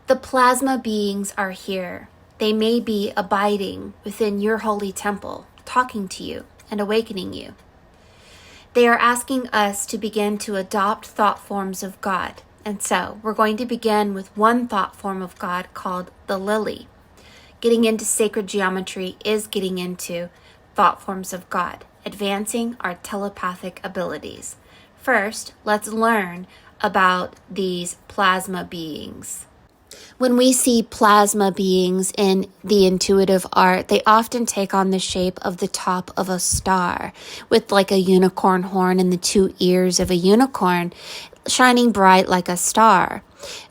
The plasma beings are here. They may be abiding within your holy temple, talking to you and awakening you. They are asking us to begin to adopt thought forms of God. And so we're going to begin with one thought form of God called the lily. Getting into sacred geometry is getting into thought forms of God, advancing our telepathic abilities. First, let's learn about these plasma beings. When we see plasma beings in the intuitive art, they often take on the shape of the top of a star with like a unicorn horn and the two ears of a unicorn shining bright like a star,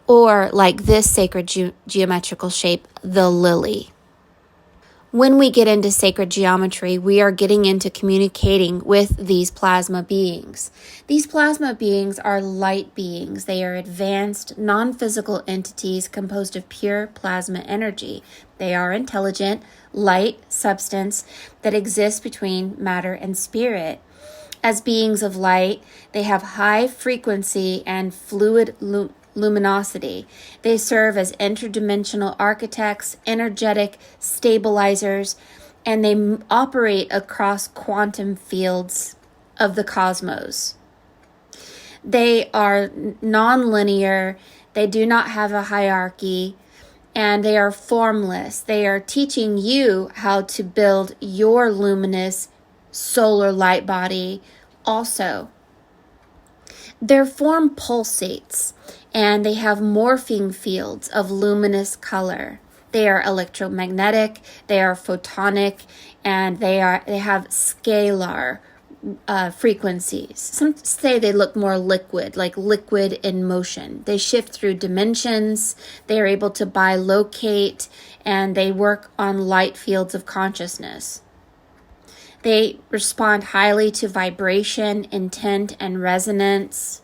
or like this sacred geometrical shape, the lily. When we get into sacred geometry, we are getting into communicating with these plasma beings. These plasma beings are light beings. They are advanced, non-physical entities composed of pure plasma energy. They are intelligent, light substance that exists between matter and spirit. As beings of light, they have high frequency and fluid luminosity. They serve as interdimensional architects, energetic stabilizers, and they operate across quantum fields of the cosmos. They are non-linear, they do not have a hierarchy, and they are formless. They are teaching you how to build your luminous solar light body also. Their form pulsates, and they have morphing fields of luminous color. They are electromagnetic, they are photonic, and they have scalar frequencies. Some say they look more liquid, like liquid in motion. They shift through dimensions, they are able to bilocate, and they work on light fields of consciousness. They respond highly to vibration, intent, and resonance.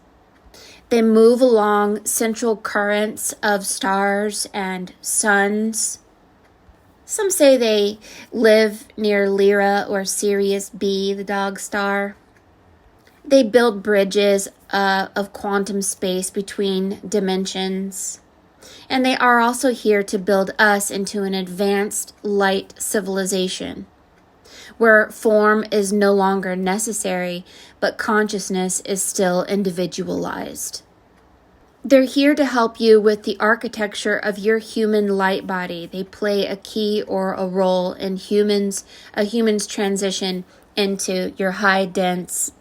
They move along central currents of stars and suns. Some say they live near Lyra or Sirius B, the dog star. They build bridges of quantum space between dimensions. And they are also here to build us into an advanced light civilization, where form is no longer necessary, but consciousness is still individualized. They're here to help you with the architecture of your human light body. They play a key or a role in a human's transition into your high dense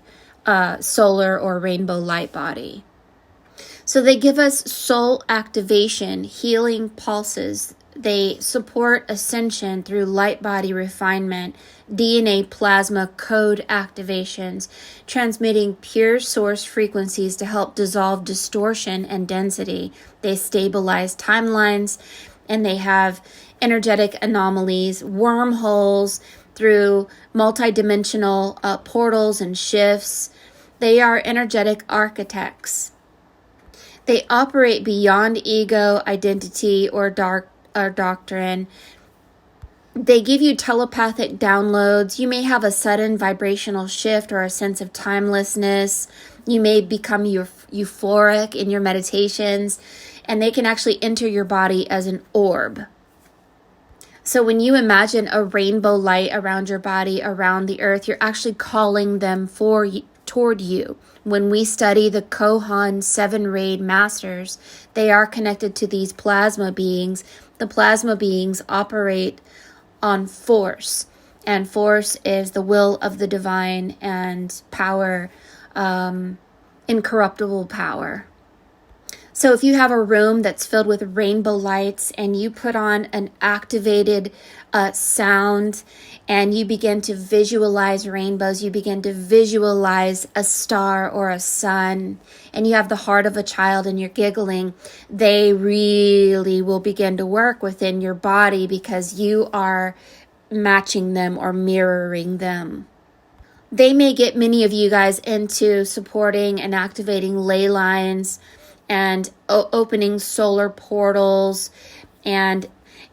solar or rainbow light body. So they give us soul activation, healing pulses. They support ascension through light body refinement, DNA plasma code activations, transmitting pure source frequencies to help dissolve distortion and density. They stabilize timelines, and they have energetic anomalies, wormholes through multidimensional portals and shifts. They are energetic architects. They operate beyond ego, identity, or doctrine. They give you telepathic downloads. You may have a sudden vibrational shift or a sense of timelessness. You may become euphoric in your meditations, and they can actually enter your body as an orb. So when you imagine a rainbow light around your body, around the earth, you're actually calling them toward you. When we study the Kohan 7-Raid Masters, they are connected to these plasma beings. The plasma beings operate on force, and force is the will of the divine and power, incorruptible power. So if you have a room that's filled with rainbow lights and you put on an activated sound and you begin to visualize rainbows, you begin to visualize a star or a sun, and you have the heart of a child and you're giggling, they really will begin to work within your body because you are matching them or mirroring them. They may get many of you guys into supporting and activating ley lines and opening solar portals and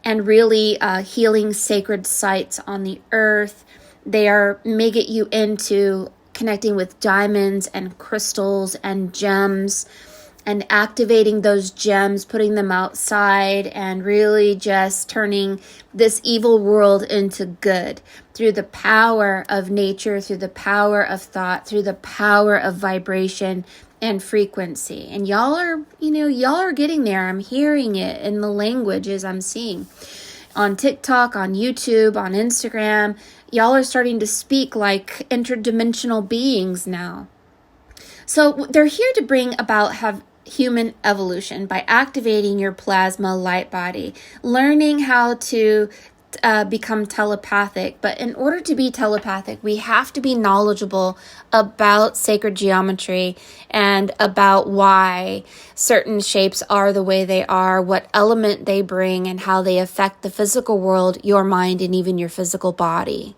really healing sacred sites on the earth. They may get you into connecting with diamonds and crystals and gems, and activating those gems, putting them outside, and really just turning this evil world into good through the power of nature, through the power of thought, through the power of vibration and frequency. And y'all are getting there. I'm hearing it in the languages I'm seeing on TikTok, on YouTube, on Instagram. Y'all are starting to speak like interdimensional beings now. So they're here to bring about human evolution by activating your plasma light body, learning how to become telepathic. But in order to be telepathic, we have to be knowledgeable about sacred geometry and about why certain shapes are the way they are, what element they bring, and how they affect the physical world, your mind, and even your physical body.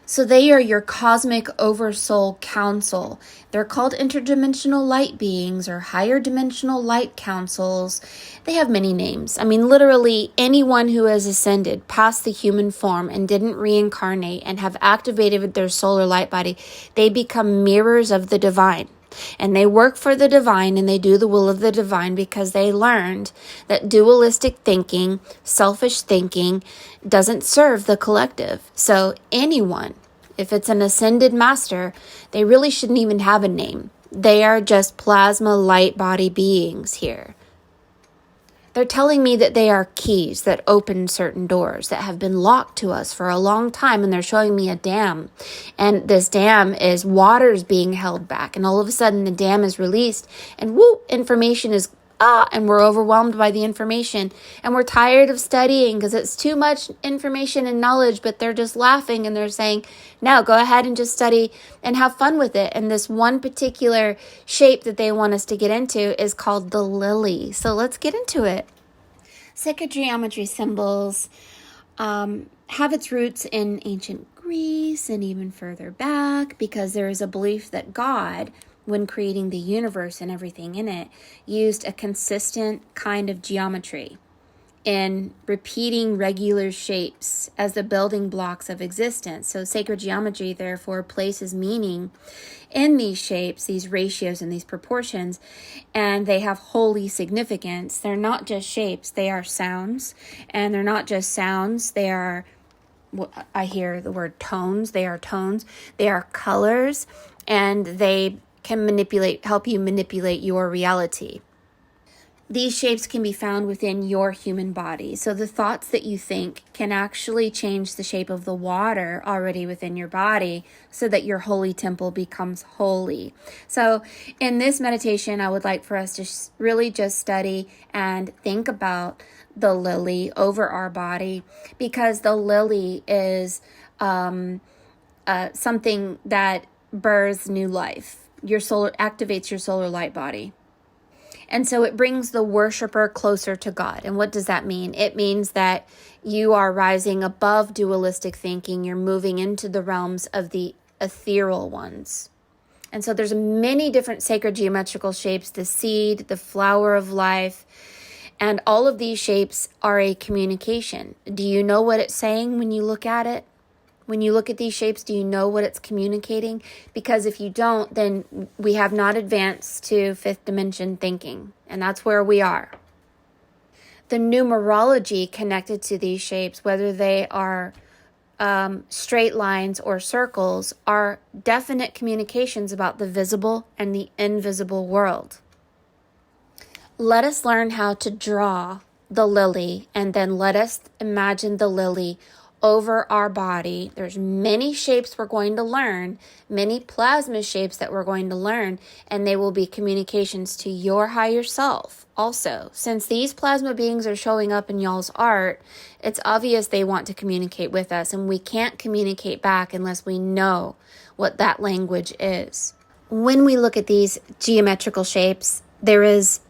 So they are your cosmic oversoul council. They're called interdimensional light beings or higher dimensional light councils. They have many names. I mean, literally anyone who has ascended past the human form and didn't reincarnate and have activated their solar light body, they become mirrors of the divine. And they work for the divine and they do the will of the divine because they learned that dualistic thinking, selfish thinking, doesn't serve the collective. So anyone, if it's an ascended master, they really shouldn't even have a name. They are just plasma light body beings here. They're telling me that they are keys that open certain doors that have been locked to us for a long time. And they're showing me a dam. And this dam is water's being held back. And all of a sudden the dam is released. And information is and we're overwhelmed by the information. And we're tired of studying because it's too much information and knowledge. But they're just laughing and they're saying, no, go ahead and just study and have fun with it. And this one particular shape that they want us to get into is called the lily. So let's get into it. Sacred geometry symbols have its roots in ancient Greece and even further back because there is a belief that God, when creating the universe and everything in it, used a consistent kind of geometry in repeating regular shapes as the building blocks of existence. So sacred geometry, therefore, places meaning in these shapes, these ratios, and these proportions, and they have holy significance. They're not just shapes, they are sounds, and they're not just sounds, they are, I hear the word tones, they are tones, they are colors, and they can help you manipulate your reality. These shapes can be found within your human body. So the thoughts that you think can actually change the shape of the water already within your body so that your holy temple becomes holy. So in this meditation, I would like for us to really just study and think about the lily over our body, because the lily is something that births new life. Activates your solar light body. And so it brings the worshiper closer to God. And what does that mean? It means that you are rising above dualistic thinking. You're moving into the realms of the ethereal ones. And so there's many different sacred geometrical shapes, the seed, the flower of life, and all of these shapes are a communication. Do you know what it's saying when you look at it? When you look at these shapes, do you know what it's communicating? Because if you don't, then we have not advanced to fifth dimension thinking. And that's where we are. The numerology connected to these shapes, whether they are straight lines or circles, are definite communications about the visible and the invisible world. Let us learn how to draw the lily, and then let us imagine the lily over our body. There's many shapes we're going to learn, many plasma shapes that we're going to learn, and they will be communications to your higher self also. Since these plasma beings are showing up in y'all's art, it's obvious they want to communicate with us, and we can't communicate back unless we know what that language is. When we look at these geometrical shapes, there is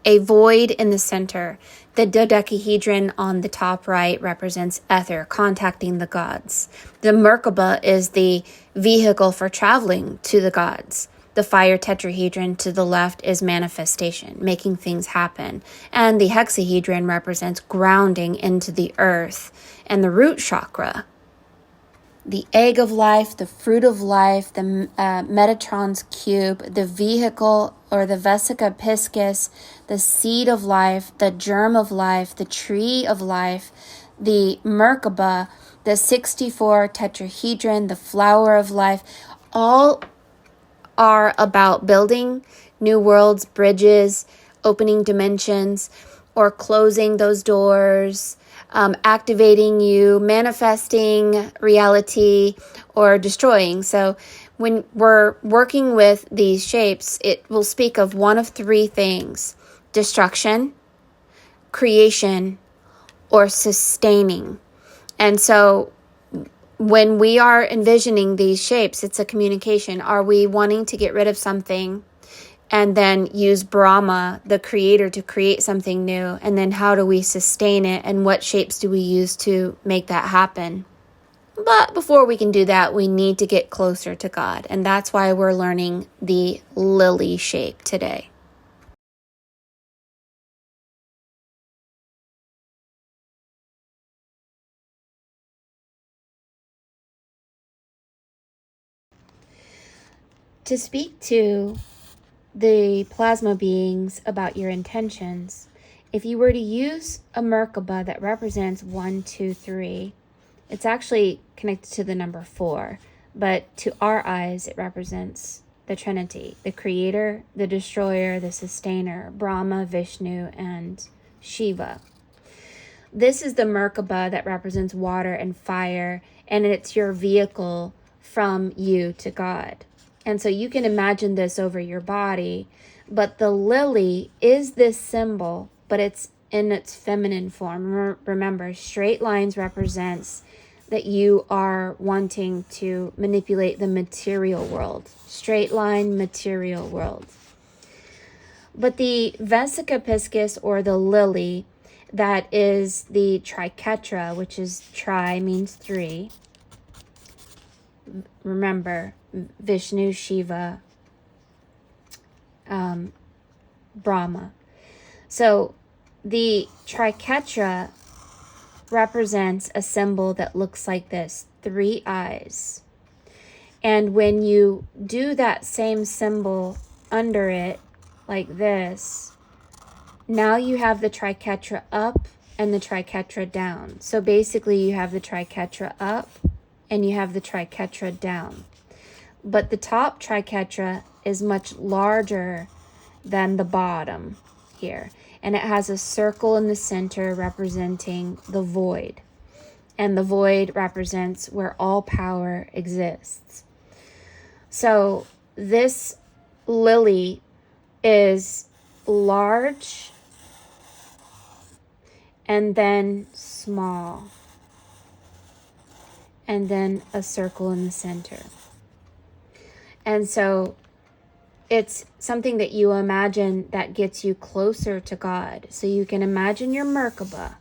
a void in the center. The dodecahedron on the top right represents ether, contacting the gods. The merkaba is the vehicle for traveling to the gods. The fire tetrahedron to the left is manifestation, making things happen. And the hexahedron represents grounding into the earth and the root chakra. the egg of life, the fruit of life, the Metatron's cube, the vehicle or the vesica piscis, the seed of life, the germ of life, the tree of life, the merkaba, the 64 tetrahedron, the flower of life, all are about building new worlds, bridges, opening dimensions, or closing those doors, activating you, manifesting reality, or destroying. So when we're working with these shapes, it will speak of one of three things: destruction, creation, or sustaining. And so when we are envisioning these shapes, it's a communication. Are we wanting to get rid of something and then use Brahma, the creator, to create something new? And then how do we sustain it? And what shapes do we use to make that happen? But before we can do that, we need to get closer to God. And that's why we're learning the lily shape today. To speak to the plasma beings about your intentions, if you were to use a merkaba that represents 1, 2, 3, it's actually connected to the number 4, but to our eyes it represents the Trinity: the creator, the destroyer, the sustainer, Brahma, Vishnu, and Shiva. This is the merkaba that represents water and fire, and it's your vehicle from you to God. And so you can imagine this over your body, but the lily is this symbol, but it's in its feminine form. Remember, straight lines represents that you are wanting to manipulate the material world. Straight line, material world. But the vesica piscis, or the lily, that is the triquetra, which is tri means 3. Remember, Vishnu, Shiva, Brahma. So the triquetra represents a symbol that looks like this: 3 eyes. And when you do that same symbol under it, like this, now you have the triquetra up and the triquetra down. So basically you have the triquetra up and you have the triquetra down. But the top triquetra is much larger than the bottom here. And it has a circle in the center representing the void. And the void represents where all power exists. So this lily is large and then small, and then a circle in the center. And so it's something that you imagine that gets you closer to God. So you can imagine your merkaba,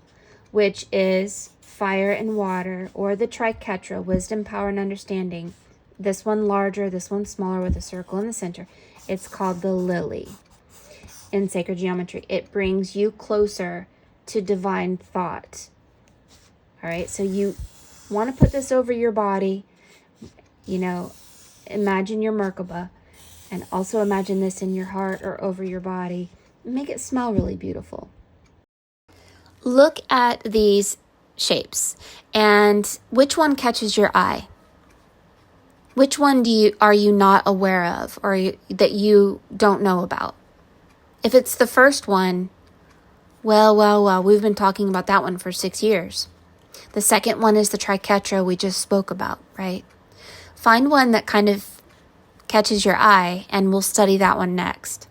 which is fire and water, or the triquetra, wisdom, power, and understanding. This one larger, this one smaller, with a circle in the center. It's called the lily in sacred geometry. It brings you closer to divine thought. All right, so you want to put this over your body. Imagine your merkaba, and also imagine this in your heart or over your body. Make it smell really beautiful. Look at these shapes, and which one catches your eye? Which one are you not aware of, or that you don't know about? If it's the first one, well, we've been talking about that one for 6 years. The second one is the triquetra we just spoke about, right? Find one that kind of catches your eye, and we'll study that one next.